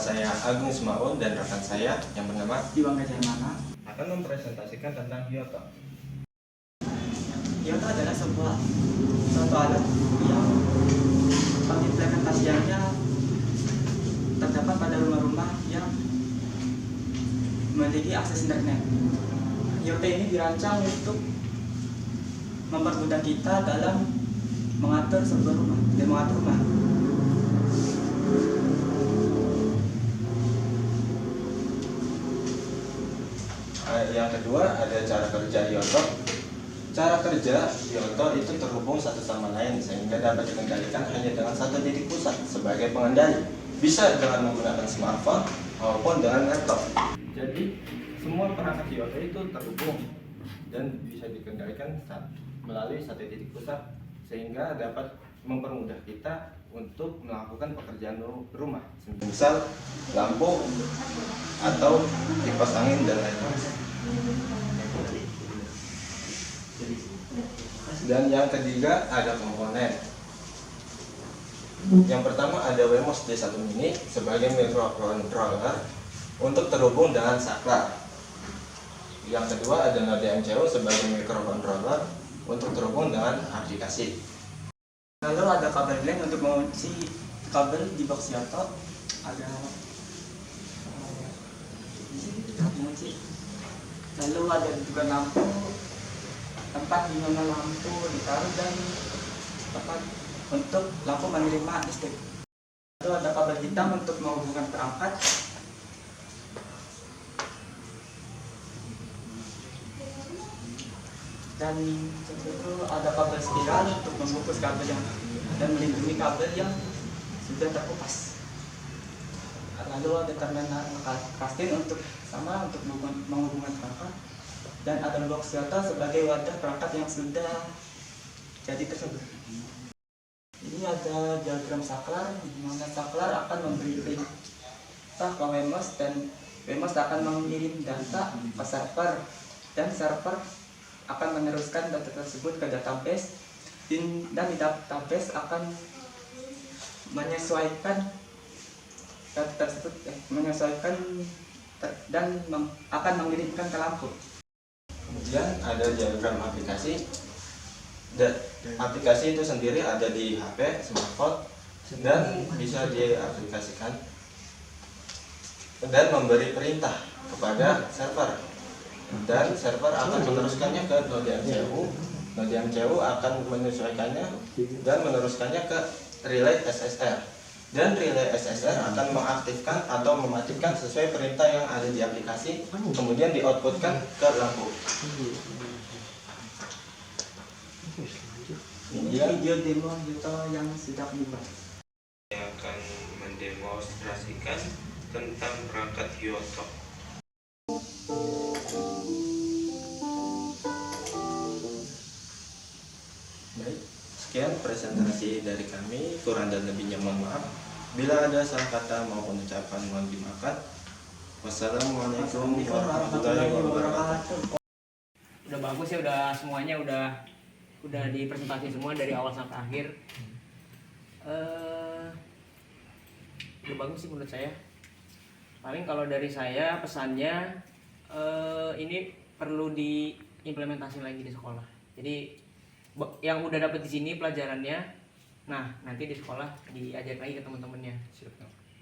saya Agung Ismaul dan rekan saya yang bernama Iwan Gajarmana akan mempresentasikan tentang Hyoto. Hyoto adalah suatu alat yang pengimplementasiannya terdapat pada rumah-rumah yang memiliki akses internet. Hyoto ini dirancang untuk mempermudah kita dalam mengatur sebuah rumah dan mengatur rumah. Yang kedua ada cara kerja Hyoto. Cara kerja Hyoto itu terhubung satu sama lain sehingga dapat dikendalikan hanya dengan satu titik pusat sebagai pengendali. Bisa dengan menggunakan smartphone maupun dengan laptop. Jadi semua perangkat Hyoto itu terhubung dan bisa dikendalikan melalui satu titik pusat sehingga dapat mempermudah kita untuk melakukan pekerjaan rumah, misal lampu atau kipas angin dan lain-lain. Dan yang ketiga ada komponen. Yang pertama ada Wemos D1 Mini sebagai microcontroller untuk terhubung dengan saklar. Yang kedua ada Node MCU sebagai microcontroller untuk terhubung dengan aplikasi. Lalu ada kabel LAN untuk mengunci kabel di box Hyoto. Ada mengunci. Lalu ada juga lampu, tempat di mana lampu ditaruh dan tempat untuk lampu menerima listrik. Lalu ada kabel hitam untuk menghubungkan perangkat. Dan itu ada kabel spiral untuk membungkus kabel yang dan melindungi kabel yang sudah terkupas. Lalu ada terminal kastin untuk menghubungkan perangkat, dan ada box Hyoto sebagai wadah perangkat yang sudah jadi tersebut. Ini ada diagram saklar, di mana saklar akan memberi perintah ke Wemos dan Wemos akan mengirim data ke server dan server akan meneruskan data tersebut ke database dan di database akan menyesuaikan data tersebut dan akan mengirimkan ke lampu. Kemudian ada diagram aplikasi. Aplikasi itu sendiri ada di HP, smartphone, dan bisa diaplikasikan dan memberi perintah kepada server. Dan server akan meneruskannya ke Node MCU. Node MCU akan menyesuaikannya dan meneruskannya ke relay SSR. Dan relay SSR akan mengaktifkan atau mematikan sesuai perintah yang ada di aplikasi, kemudian di-outputkan ke lampu. Ini video demo Hyoto yang sudah dibuat. Yang akan mendemonstrasikan tentang perangkat Hyoto. Baik, sekian presentasi dari kami. Kurang dan lebihnya mohon maaf. Bila ada salah kata maupun ucapan mohon dimaafkan. Wassalamualaikum warahmatullahi wabarakatuh. Udah bagus ya, udah semuanya udah dipresentasi semua dari awal sampai akhir. Udah bagus sih menurut saya. Paling kalau dari saya pesannya ini perlu diimplementasi lagi di sekolah. Jadi yang udah dapet di sini pelajarannya, nah nanti di sekolah diajar lagi ke teman-temannya.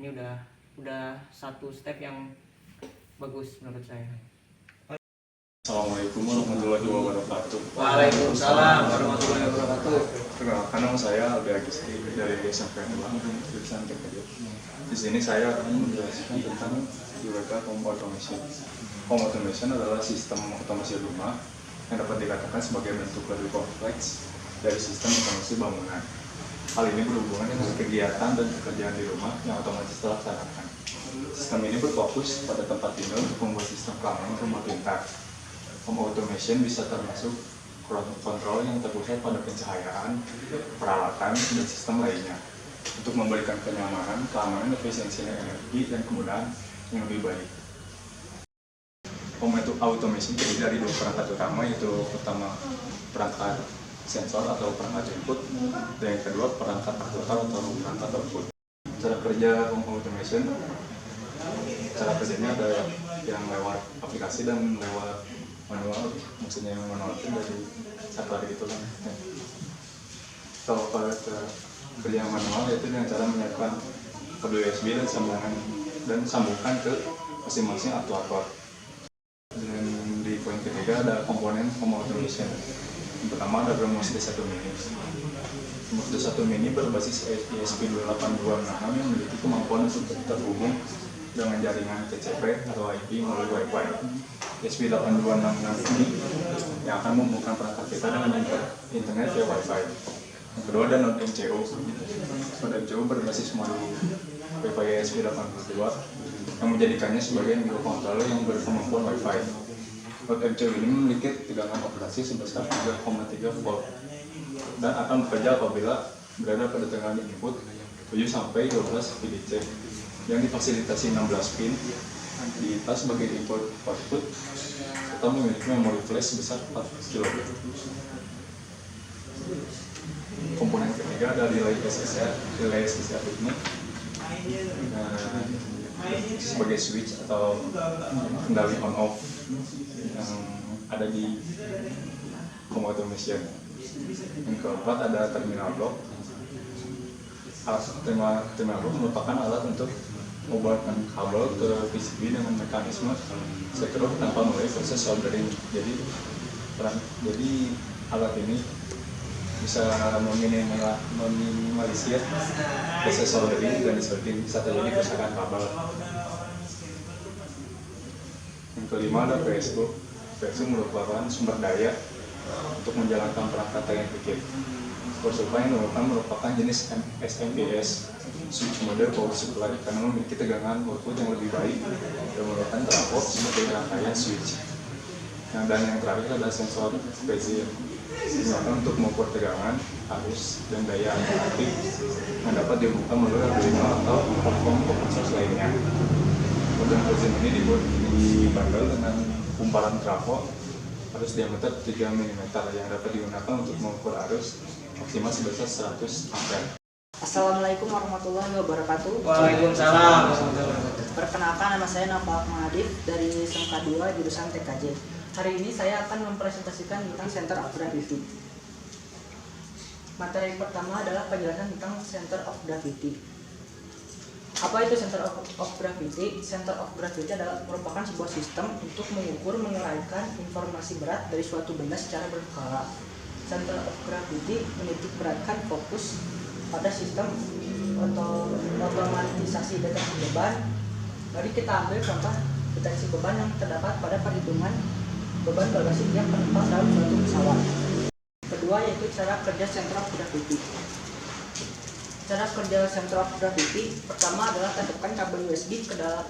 Ini udah satu step yang bagus menurut saya. Assalamualaikum warahmatullahi wabarakatuh. Waalaikumsalam warahmatullahi wabarakatuh. Perkenalkan, nama saya Albi Agusti dari SMP 2 jurusan Teknik. Di sini saya akan menjelaskan tentang UWK Home Automation. Home Automation adalah sistem otomasi rumah yang dapat dikatakan sebagai bentuk lebih kompleks dari sistem otomasi bangunan. Hal ini berhubungan dengan kegiatan dan pekerjaan di rumah yang otomatis terlaksanakan. Sistem ini berfokus pada tempat tinggal untuk membuat sistem keamanan rumah pintar. Home automation bisa termasuk kontrol yang terpusat pada pencahayaan, peralatan, dan sistem lainnya untuk memberikan kenyamanan, keamanan, efisiensi energi, dan kemudahan yang lebih baik. Home automation terdiri dari dua perangkat utama, yaitu pertama perangkat sensor atau perangkat input, dan yang kedua perangkat total atau perangkat output. Cara kerja home automation cara kerjanya ada yang lewat aplikasi dan lewat manual, maksudnya yang manual itu dari satu hari itu kan. Kalau pada kerja yang manual itu dengan cara menyiapkan kabel USB dan sambungkan ke masing-masing aktuator. Dan di poin ketiga ada komponen home automation. Yang pertama ada BrahMos D1 Mini. BrahMos D1 Mini berbasis ESP2826 yang memiliki kemampuan untuk terhubung dengan jaringan TCP atau IP melalui Wi-Fi. ESP8266 ini yang akan membuka perangkat kita dengan internet via Wi-Fi. Yang kedua ada Node MCU. Node MCU berbasis modul Wi-Fi ESP82 yang menjadikannya sebagai microcontroller yang berkemampuan Wi-Fi. Node MCU ini memiliki tegangan operasi sebesar 3,3 volt dan akan bekerja apabila berada pada tegangan input 7 sampai 12 VDC yang difasilitasi 16 pin di tas sebagai input output serta memiliki memori flash sebesar 4 KB. Komponen ketiga ada relay SSR. Relay SSR ini sebagai switch atau kendali on off yang ada di home automation. Yang keempat ada terminal block. Terminal block merupakan alat untuk membuatkan kabel ke PCB dengan mekanisme sektor tanpa melalui proses soldering. Jadi alat ini bisa meminimalisir proses soldering dan disorting bisa terjadi kerusakan kabel. Yang kelima ada PSU. PSU merupakan sumber daya untuk menjalankan perangkat teknik. Power supply yang merupakan jenis SMPS, switch mode power supply, karena memiliki tegangan output yang lebih baik dan merupakan trafo sebagai rangkaian switch. Dan yang terakhir ada sensor phase digunakan untuk mengukur tegangan, arus, dan daya aktif yang dapat diumumkan melalui Arduino atau platform open source lainnya. Model versi ini dibundle dengan kumparan trafo arus diameter 3 mm yang dapat digunakan untuk mengukur arus maksimal sebesar 100 ampere. Assalamualaikum warahmatullahi wabarakatuh. Waalaikumsalam. Perkenalkan, nama saya Nafa Mahadif dari SMK 2 jurusan TKJ. Hari ini saya akan mempresentasikan tentang Center of Gravity. Materi pertama adalah penjelasan tentang Center of Gravity. Apa itu Center of Gravity? Center of Gravity adalah merupakan sebuah sistem untuk mengukur menguraikan informasi berat dari suatu benda secara berkala. Center of Gravity menitik beratkan fokus pada sistem atau otomatisasi deteksi beban. Mari kita ambil contoh deteksi beban yang terdapat pada perhitungan beban bagasi yang terlepas dalam suatu pesawat. Kedua yaitu cara kerja Center of Gravity. Cara kerja Center of Gravity pertama adalah tancapkan kabel USB pada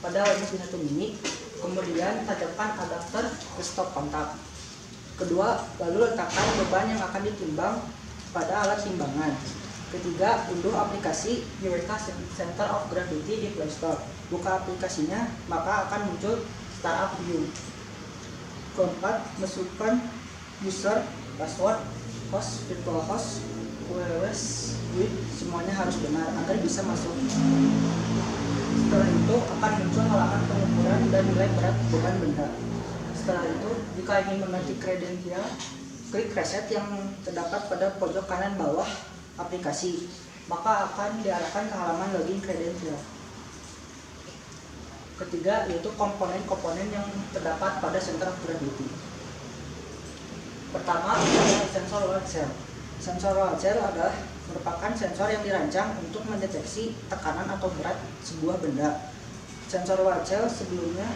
WMOS D1 Mini, kemudian tancapkan adapter ke stop kontak. Kedua, lalu letakkan beban yang akan ditimbang pada alat timbangan. Ketiga, unduh aplikasi Eureka Center of Gravity di Play Store. Buka aplikasinya, maka akan muncul Startup View. Keempat, masukkan user, password, host, virtual host, URLs, semuanya harus benar agar bisa masuk. Setelah itu akan muncul halaman pengukuran dan nilai berat beban benda. Setelah itu, jika ingin mengganti kredensial, klik reset yang terdapat pada pojok kanan bawah aplikasi, maka akan diarahkan ke halaman login kredensial. Ketiga, yaitu komponen-komponen yang terdapat pada Center of Gravity. Pertama, adalah sensor wall cell. Sensor wall cell adalah merupakan sensor yang dirancang untuk mendeteksi tekanan atau berat sebuah benda. Sensor wall cell sebelumnya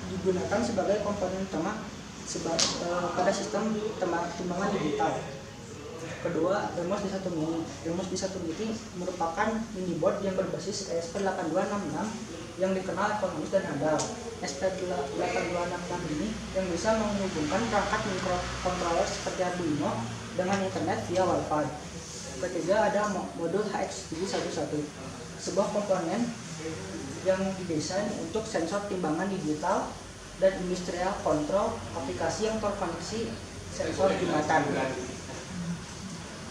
digunakan sebagai komponen utama pada sistem timbangan digital. Kedua, BrahMos D1 Mini. BrahMos D1 Mini merupakan mini board yang berbasis ESP8266 yang dikenal ekonomis dan handal. ESP8266 ini yang bisa menghubungkan perangkat microcontroller seperti Arduino dengan internet via Wi-Fi. Ketiga, ada modul HX711, sebuah komponen yang didesain untuk sensor timbangan digital dan industrial control aplikasi yang terkoneksi sensor jumatan.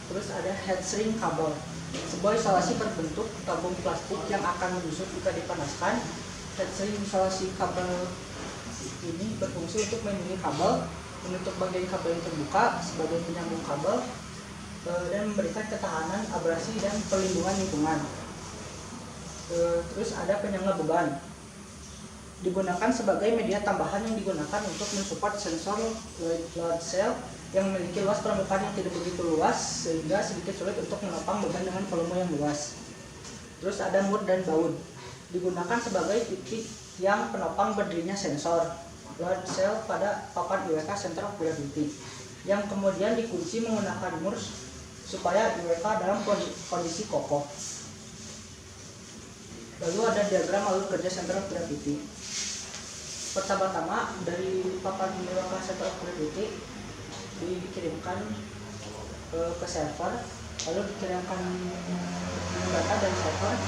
Terus ada head shrink kabel, sebuah isolasi berbentuk tabung plastik yang akan menyusut jika dipanaskan heatsink isolasi kabel ini berfungsi untuk melindungi kabel, menutup bagian kabel yang terbuka sebagai penyambung kabel, dan memberikan ketahanan abrasi dan perlindungan lingkungan. Terus ada penyangga beban, digunakan sebagai media tambahan yang digunakan untuk mensupport sensor load cell yang memiliki luas permukaan yang tidak begitu luas sehingga sedikit sulit untuk menopang beban dengan volume yang luas. Terus ada mur dan baut, digunakan sebagai titik yang penopang berdirinya sensor load cell pada papan IWK center of gravity, yang kemudian dikunci menggunakan mur supaya IWK dalam kondisi kokoh. Lalu ada diagram alur kerja center of gravity. Pertama-tama dari papan IWK center of gravity dikirimkan ke server, lalu dikirimkan data dari server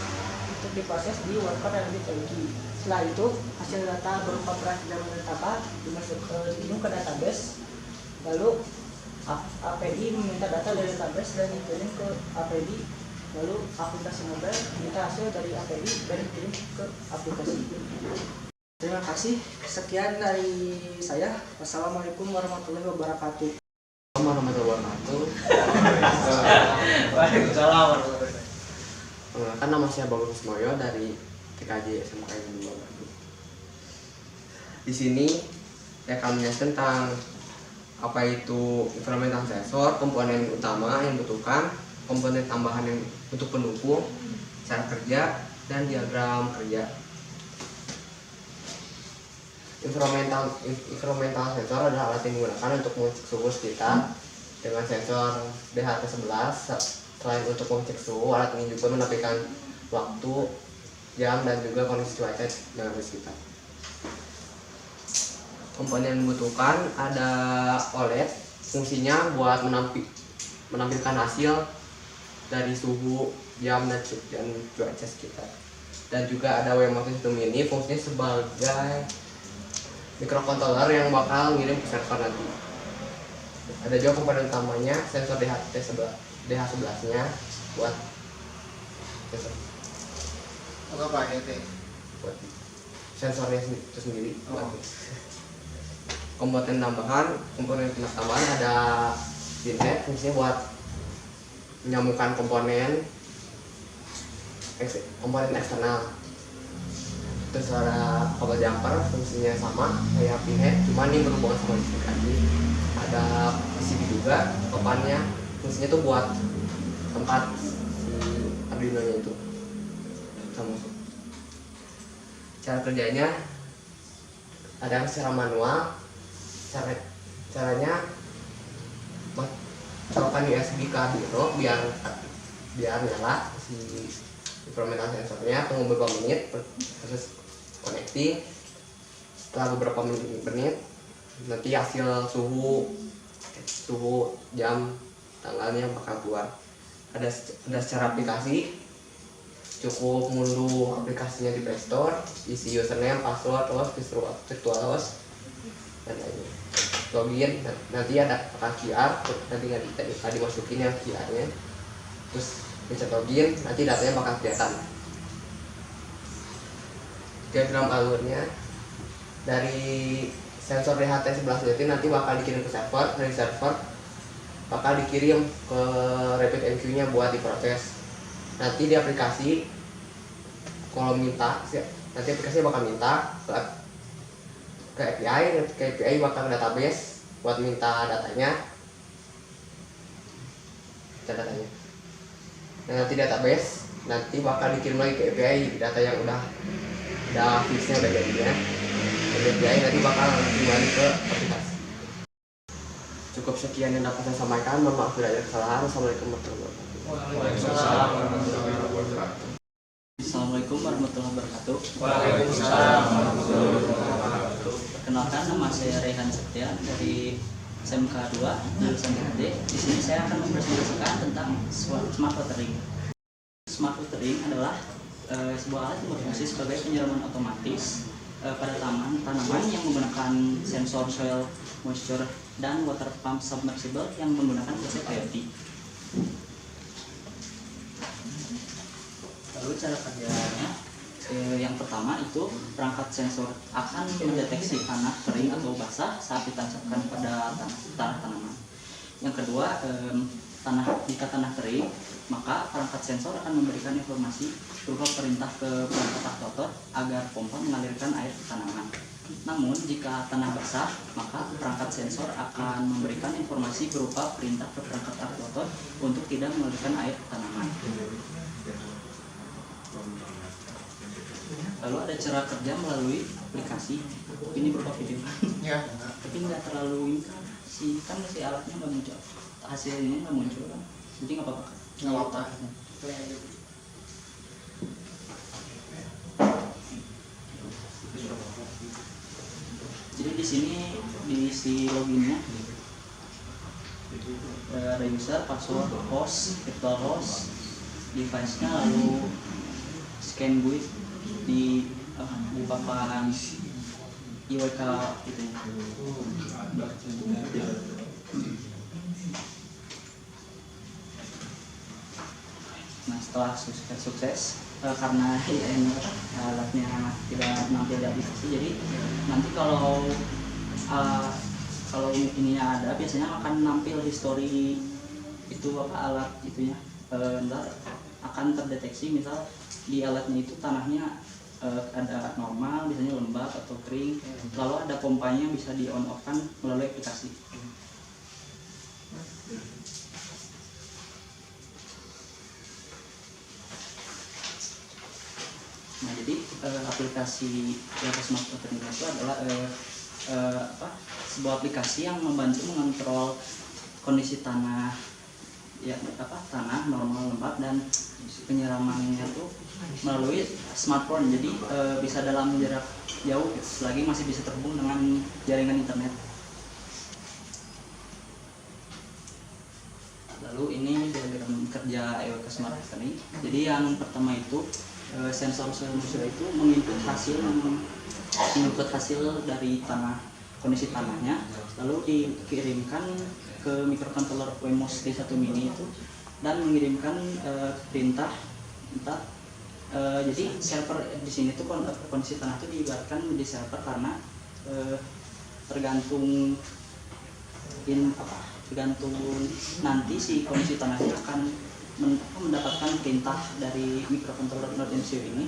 untuk diproses di worker dan di tangki. Setelah itu hasil data berupa berat dan data dikirim ke database, lalu API meminta data dari database dan dikirim ke API, lalu aplikasi mobile minta hasil dari API dan dikirim ke aplikasi. Terima kasih, sekian dari saya. Wassalamualaikum warahmatullahi wabarakatuh. Waalaikumsalam. Kan nama saya Bagus Moyo dari TKJ SMK Negeri 2 Bandung. Di sini saya akan menjelaskan tentang apa itu implementasi sensor, komponen utama yang dibutuhkan, komponen tambahan yang untuk pendukung, cara kerja, dan diagram kerja. Instrumental sensor adalah alat yang digunakan untuk mengecek suhu sekitar dengan sensor DHT11. Selain untuk mengecek suhu, alat ini juga menampilkan waktu, jam, dan juga kondisi cuaca dengan sekitar. Komponen yang dibutuhkan ada OLED, fungsinya buat menampilkan hasil dari suhu, jam, dan cuaca sekitar. Dan juga ada Wemo System ini, fungsinya sebagai microcontroller yang bakal ngirim ke server nanti. Ada juga komponen utamanya sensor DH11-nya buat sensor. Apa ya teh? Buat sensornya itu sendiri. Komponen tambahan ada pinhead, fungsinya buat menyambungkan komponen eksternal. Terus ada kabel jumper, fungsinya sama kayak pinhead, cuman ini berhubungan sama listrik lagi. Ada PCB juga, papannya fungsinya tuh buat tempat si Arduino nya itu. Sama. Cara kerjanya ada secara manual. Caranya colokan USB ke Arduino biar nyala si implementasi sensornya, tunggu beberapa menit terus connecting. Setelah beberapa menit nanti hasil suhu, jam, tanggalnya bakal keluar. Ada secara aplikasi, cukup ngunduh aplikasinya di Play Store, isi username, password, host, virtual host, dan lainnya. Login, nanti ada QR, nanti nggak dimasukin yang QR-nya, terus bisa login, nanti datanya bakal kelihatan. Diagram alurnya dari sensor DHT11 itu nanti bakal dikirim ke server, dari server bakal dikirim ke RapidMQ-nya buat diproses. Nanti di aplikasi kalau minta, nanti aplikasinya bakal minta ke API bakal ke database buat minta datanya. Dan nanti database nanti bakal dikirim lagi ke API data yang udah fixnya udah jadinya. Dari API nanti bakal kembali ke aplikasi. Cukup sekian yang dapat saya sampaikan. Mohon maaf bila ada kesalahan. Assalamualaikum warahmatullahi wabarakatuh. Assalamualaikum warahmatullahi wabarakatuh. Waalaikumsalam warahmatullahi wabarakatuh. Perkenalkan, nama saya Rehan Setia dari SMK 2 jurusan IKT. Di sini saya akan mempresentasikan tentang smart watering. Smart watering adalah sebuah alat yang berfungsi sebagai penyiraman otomatis pada tanaman yang menggunakan sensor soil moisture dan water pump submersible yang menggunakan konsep IoT. Lalu cara kerjanya, Yang pertama itu perangkat sensor akan mendeteksi tanah kering atau basah saat ditancapkan pada tanah tanaman. Yang kedua, jika tanah kering, maka perangkat sensor akan memberikan informasi berupa perintah ke perangkat aktuator agar pompa mengalirkan air ke tanaman. Namun jika tanah basah, maka perangkat sensor akan memberikan informasi berupa perintah ke perangkat aktuator untuk tidak mengalirkan air ke tanaman. Lalu ada cara kerja melalui aplikasi, ini berupa video, Ya. tapi nggak terlalu ini kan si alatnya nggak muncul, hasilnya nggak muncul kan, jadi nggak apa-apa. Nggak apa-apa. Jadi di sini diisi loginnya, ada user, password, host, virtual host, device-nya, lalu scan GUI di papan IWK itu. Nah setelah sukses karena ini alatnya tidak menampil di aplikasi, jadi nanti kalau ininya ada, biasanya akan nampil history itu alat itunya. Ntar akan terdeteksi misal di alatnya itu tanahnya ada normal, biasanya lembab atau kering, lalu ada pompanya bisa di on off kan melalui aplikasi. Nah jadi aplikasi IWK Smart Water itu adalah sebuah aplikasi yang membantu mengontrol kondisi tanah, tanah normal, lembab, dan penyiramannya tuh melalui smartphone. Jadi bisa dalam jarak jauh, selagi masih bisa terhubung dengan jaringan internet. Lalu ini diagram kerja IWK Smart Water ini. Jadi yang pertama itu sensor itu menginput hasil dari tanah, kondisi tanahnya, lalu dikirimkan ke microcontroller Wemos D1 mini itu dan mengirimkan perintah. Jadi server di sini tuh kondisi tanah itu diibaratkan menjadi server karena tergantung nanti si kondisi tanahnya akan mendapatkan perintah dari microcontroller Node MCU ini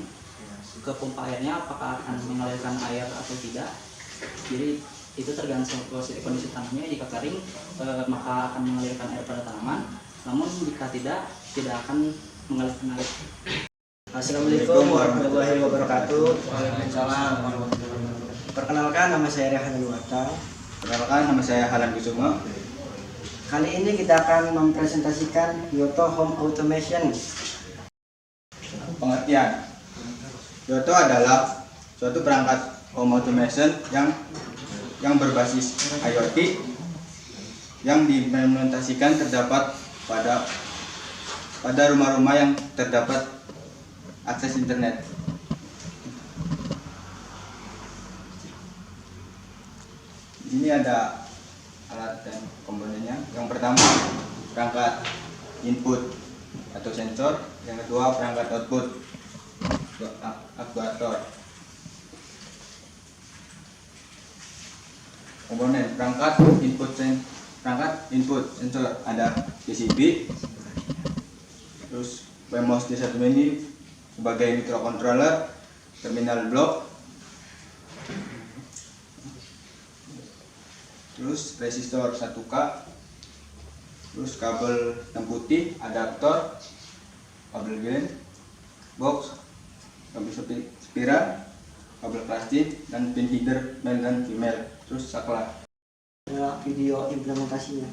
ke pompa airnya, apakah akan mengalirkan air atau tidak. Jadi itu tergantung kondisi tanahnya. Jika kering maka akan mengalirkan air pada tanaman, namun jika tidak akan mengalirkan air. Assalamualaikum warahmatullahi wabarakatuh. Waalaikumsalam warahmatullahi wabarakatuh. Perkenalkan, nama saya Rehan Nuwata. Perkenalkan, nama saya Halan Kusumo. Kali ini kita akan mempresentasikan Yoto Home Automation. Pengertian: Yoto adalah suatu perangkat home automation yang berbasis IoT yang diimplementasikan terdapat pada rumah-rumah yang terdapat akses internet. Di sini ada alat dan komponennya. Yang pertama perangkat input atau sensor, yang kedua perangkat output aktuator. Komponen perangkat input sensor ada PCB, terus Wemos D1 mini sebagai microcontroller, terminal block, terus resistor 1K, terus kabel hitam putih, adaptor, kabel green, box, kabel spiral, kabel plastik, dan pin header male dan female, terus saklar. Video implementasinya.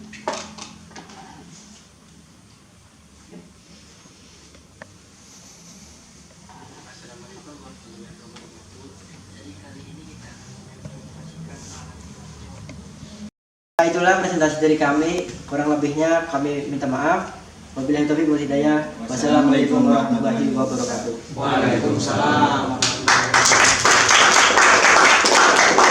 Itulah presentasi dari kami. Kurang lebihnya kami minta maaf. Wabillahi taufiq wal hidayah. Wassalamualaikum warahmatullahi wabarakatuh. Waalaikumsalam.